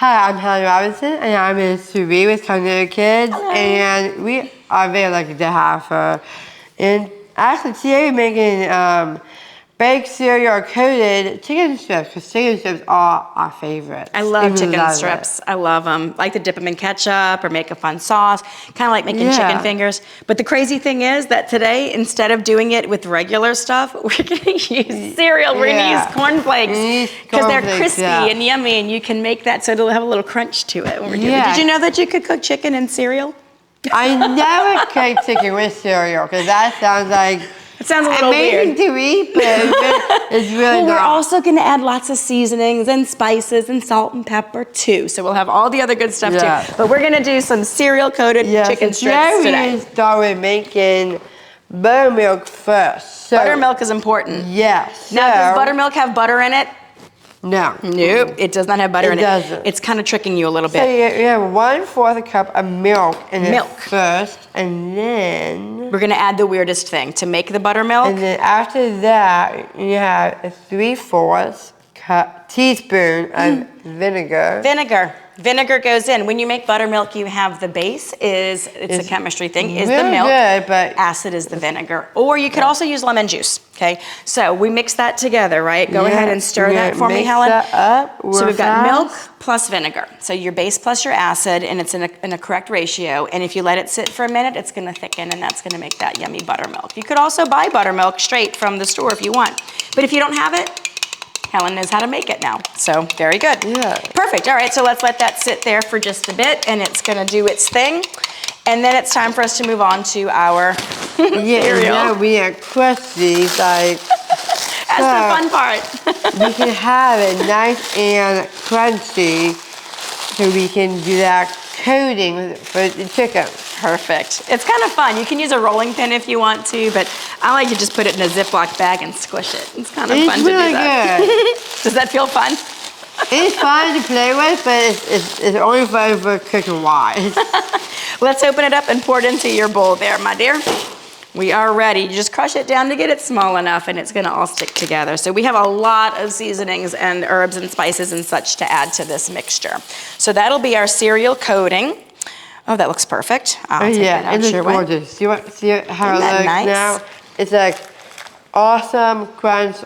Hi, I'm Helen Robinson, and I'm in Sherri with Culinary Kids. Hello. And we are very lucky to have her. And actually, today we're making baked cereal coated chicken strips, because chicken strips are our favorite. I love chicken strips. I love them. I like to dip them in ketchup or make a fun sauce, kind of like making chicken fingers. But the crazy thing is that today, instead of doing it with regular stuff, we're going to use cereal. We're going to use cornflakes because they're crispy and yummy, and you can make that so it'll have a little crunch to it when we're doing it. Did you know that you could cook chicken in cereal? I never cook chicken with cereal, because that sounds like... It sounds a little weird. Amazing to eat, but it's really Well, we're also going to add lots of seasonings and spices and salt and pepper too. So we'll have all the other good stuff too. But we're going to do some cereal-coated chicken strips today. We're going to start with making buttermilk first. So, buttermilk is important. Yes. Now, does buttermilk have butter in it? No. Nope, it does not have butter in it. It doesn't. It's kind of tricking you a little bit. So you have 1/4 cup of milk in it first, and then... We're gonna add the weirdest thing. To make the buttermilk. And then after that, you have a 3/4 teaspoon of vinegar. Vinegar goes in. When you make buttermilk, you have the base it's a chemistry thing, is really the milk. Good, but acid is the vinegar. Or you could also use lemon juice, okay? So we mix that together, right? Go ahead and stir that for me, Helen. That up so we've got milk plus vinegar. So your base plus your acid, and it's in a correct ratio. And if you let it sit for a minute, it's gonna thicken, and that's gonna make that yummy buttermilk. You could also buy buttermilk straight from the store if you want. But if you don't have it, Helen knows how to make it now. So very good. Yeah. Perfect. All right, so let's let that sit there for just a bit, and it's gonna do its thing. And then it's time for us to move on to our cereal. Yeah, we are crusty, like... That's the fun part. We can have it nice and crunchy, so we can do that coating for the chicken. Perfect. It's kind of fun. You can use a rolling pin if you want to, but I like to just put it in a Ziploc bag and squish it. It's kind of fun to do that. Good. Does that feel fun? It's fun to play with, but it's only fun for cooking wise. Let's open it up and pour it into your bowl there, my dear. We are ready. You just crush it down to get it small enough, and it's gonna all stick together. So we have a lot of seasonings and herbs and spices and such to add to this mixture. So that'll be our cereal coating. Oh, that looks perfect. I'll take that out it looks your way. gorgeous. See how it looks nice? now? It's like awesome, crunch,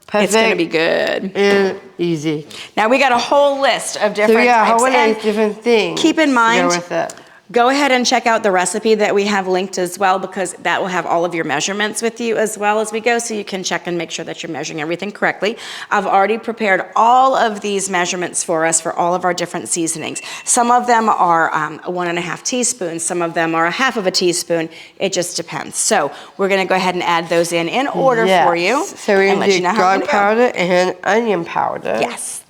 perfect. It's gonna be good. And easy. Now we got a whole list of different So yeah, types. how many different things keep in mind, go with it. Go ahead and check out the recipe that we have linked as well, because that will have all of your measurements with you as well as we go, so you can check and make sure that you're measuring everything correctly. I've already prepared all of these measurements for us for all of our different seasonings. Some of them are 1.5 teaspoons, some of them are 1/2 teaspoon. It just depends. So we're gonna go ahead and add those in order for you. So we're gonna do garlic powder and onion powder. Yes.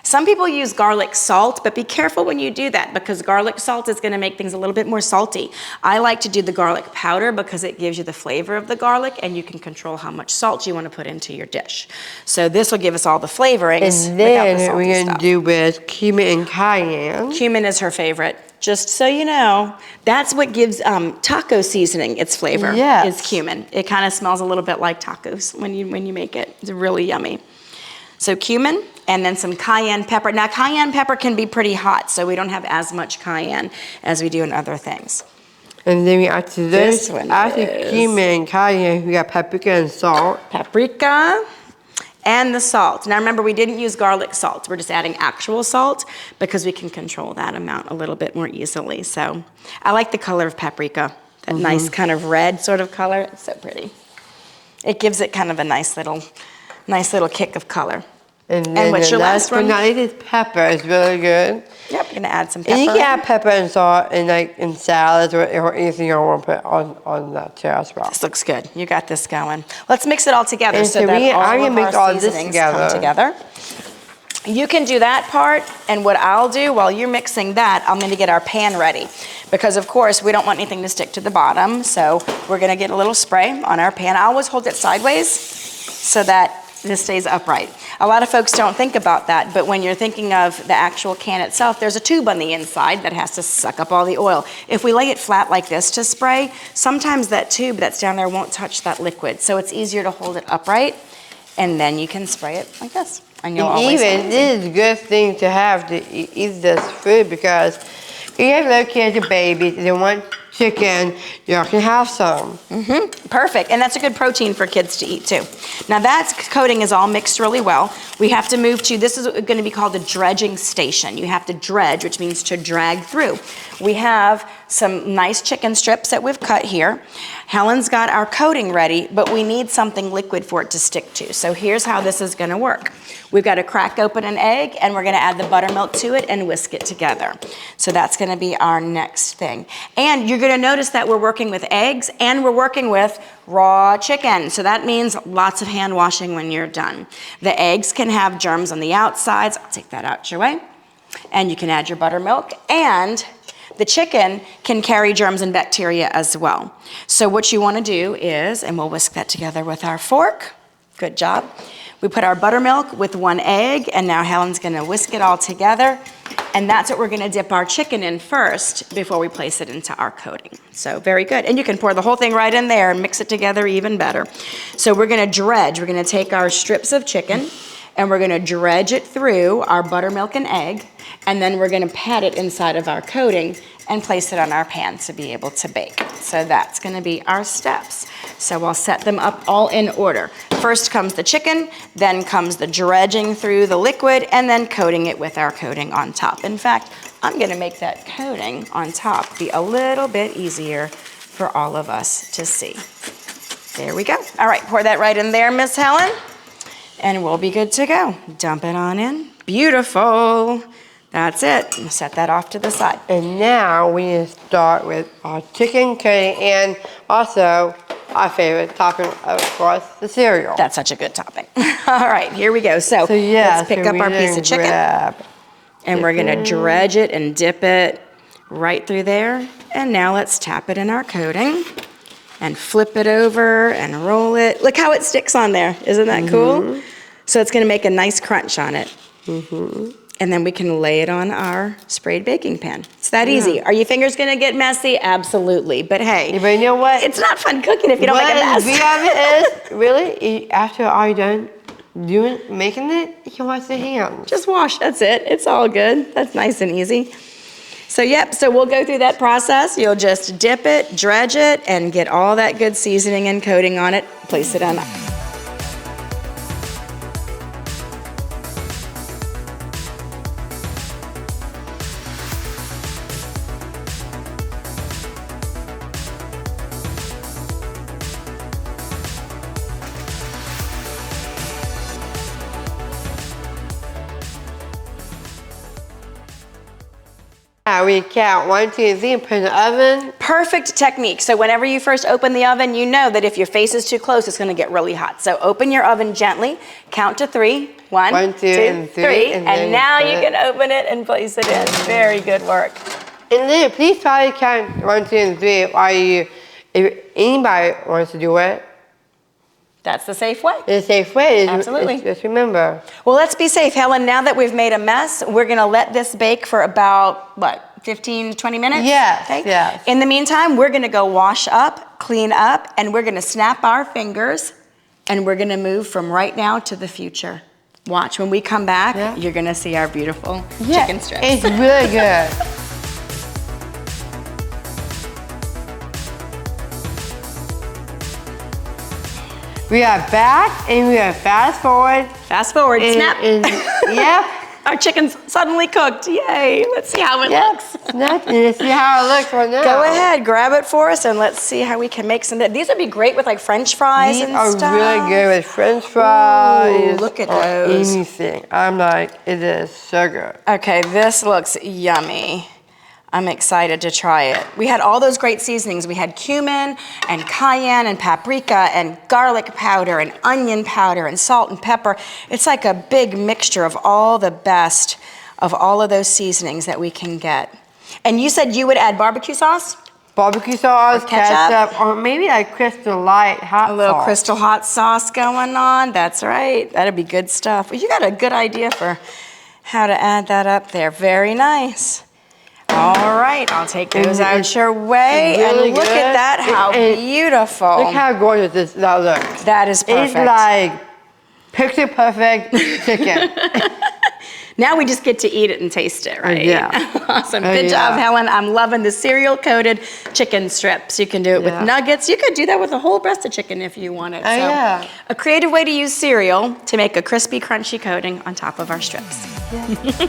Some people use garlic salt, but be careful when you do that, because garlic salt is gonna make things a little bit more salty. I like to do the garlic powder because it gives you the flavor of the garlic, and you can control how much salt you wanna put into your dish. So this will give us all the flavorings and without the then salty we're gonna stuff. do with cumin and cayenne. Cumin is her favorite. Just so you know, that's what gives taco seasoning its flavor, is cumin. It kind of smells a little bit like tacos when you make it. It's really yummy. So cumin, and then some cayenne pepper. Now cayenne pepper can be pretty hot, so we don't have as much cayenne as we do in other things. And then we add to this, after cumin and cayenne, we got paprika and salt. Paprika and the salt. Now remember, we didn't use garlic salt. We're just adding actual salt because we can control that amount a little bit more easily. So I like the color of paprika, that nice kind of red sort of color. It's so pretty. It gives it kind of a nice little kick of color. And what's your last one? Is pepper. It's really good. Yep, I'm gonna add some pepper. And you can add pepper and salt in salads or anything you want to put on that too as well. This looks good. You got this going. Let's mix it all together and so that all of our this seasonings come together. You can do that part, and what I'll do while you're mixing that, I'm gonna get our pan ready. Because of course, we don't want anything to stick to the bottom, so we're gonna get a little spray on our pan. I always hold it sideways so that this stays upright. A lot of folks don't think about that, but when you're thinking of the actual can itself, there's a tube on the inside that has to suck up all the oil. If we lay it flat like this to spray, sometimes that tube that's down there won't touch that liquid, so it's easier to hold it upright, and then you can spray it like this. And you'll And always even, this is a good thing to have to eat this food because if you have little kids or babies and they want chicken, you can have some. Perfect, and that's a good protein for kids to eat too. Now that coating is all mixed really well. We have to move to, this is going to be called the dredging station. You have to dredge, which means to drag through. We have some nice chicken strips that we've cut here. Helen's got our coating ready, but we need something liquid for it to stick to. So here's how this is going to work. We've got to crack open an egg, and we're going to add the buttermilk to it and whisk it together. So that's going to be our next thing. And you're going to notice that we're working with eggs and we're working with raw chicken. So that means lots of hand washing when you're done. The eggs can have germs on the outsides. I'll take that out your way. And you can add your buttermilk, and the chicken can carry germs and bacteria as well. So what you want to do is, and we'll whisk that together with our fork. Good job. We put our buttermilk with one egg, and now Helen's going to whisk it all together. And that's what we're going to dip our chicken in first before we place it into our coating. So very good. And you can pour the whole thing right in there and mix it together even better. So we're going to dredge. We're going to take our strips of chicken and we're going to dredge it through our buttermilk and egg. And then we're going to pat it inside of our coating and place it on our pan to be able to bake. So that's going to be our steps. So I'll set them up all in order. First comes the chicken, then comes the dredging through the liquid, and then coating it with our coating on top. In fact, I'm going to make that coating on top be a little bit easier for all of us to see. There we go. All right, pour that right in there, Miss Helen, and we'll be good to go. Dump it on in. Beautiful. That's it. Set that off to the side. And now we need to start with our chicken coating and also our favorite topping, of course, the cereal. That's such a good topping. All right, here we go. So let's pick up our piece of chicken. And we're gonna dredge it and dip it right through there. And now let's tap it in our coating and flip it over and roll it. Look how it sticks on there. Isn't that cool? So it's gonna make a nice crunch on it. And then we can lay it on our sprayed baking pan. It's that easy. Are your fingers gonna get messy? Absolutely, but hey. But you know what? It's not fun cooking if you don't make a mess. What the beauty of it is, really, after all you're done making it, you can wash your hands. Just wash, that's it. It's all good. That's nice and easy. So yep, so we'll go through that process. You'll just dip it, dredge it, and get all that good seasoning and coating on it. Place it on. We count 1, 2, 3 and put in the oven. Perfect technique. So whenever you first open the oven, you know that if your face is too close, it's gonna get really hot. So open your oven gently, count to 3. 1, 2, and 3. And now you can open it and place it in. Very good work. And then please try to count 1, 2, and 3 if anybody wants to do it. That's the safe way. It's a safe way. Absolutely. Just remember. Well, let's be safe, Helen. Now that we've made a mess, we're gonna let this bake for about, what, 15, 20 minutes? Yes, okay? yes. In the meantime, we're gonna go wash up, clean up, and we're gonna snap our fingers, and we're gonna move from right now to the future. Watch, when we come back, you're gonna see our beautiful chicken strips. It's really good. We are back and we are fast forward. Fast forward, snap. Yep. Our chicken's suddenly cooked. Yay. Let's see how it looks. Snap and let's see how it looks right now. Go ahead, grab it for us and let's see how we can make some. These would be great with like French fries and stuff. These are really good with French fries. Ooh, look at those. Anything. I'm like, it is so good. Okay, this looks yummy. I'm excited to try it. We had all those great seasonings. We had cumin and cayenne and paprika and garlic powder and onion powder and salt and pepper. It's like a big mixture of all the best of all of those seasonings that we can get. And you said you would add barbecue sauce? Barbecue sauce, or ketchup, or maybe like Crystal Light hot sauce. A little Crystal hot sauce going on. That's right. That'd be good stuff. Well, you got a good idea for how to add that up there. Very nice. All right, I'll take those out your way. Really and look at that, how beautiful. Look how gorgeous that looks. That is perfect. It's like picture perfect chicken. Now we just get to eat it and taste it, right? Yeah. Awesome. Oh, Good job, yeah. Helen. I'm loving the cereal-coated chicken strips. You can do it with Yeah. nuggets. You could do that with a whole breast of chicken if you wanted. Oh, yeah. A creative way to use cereal to make a crispy, crunchy coating on top of our strips. Yeah.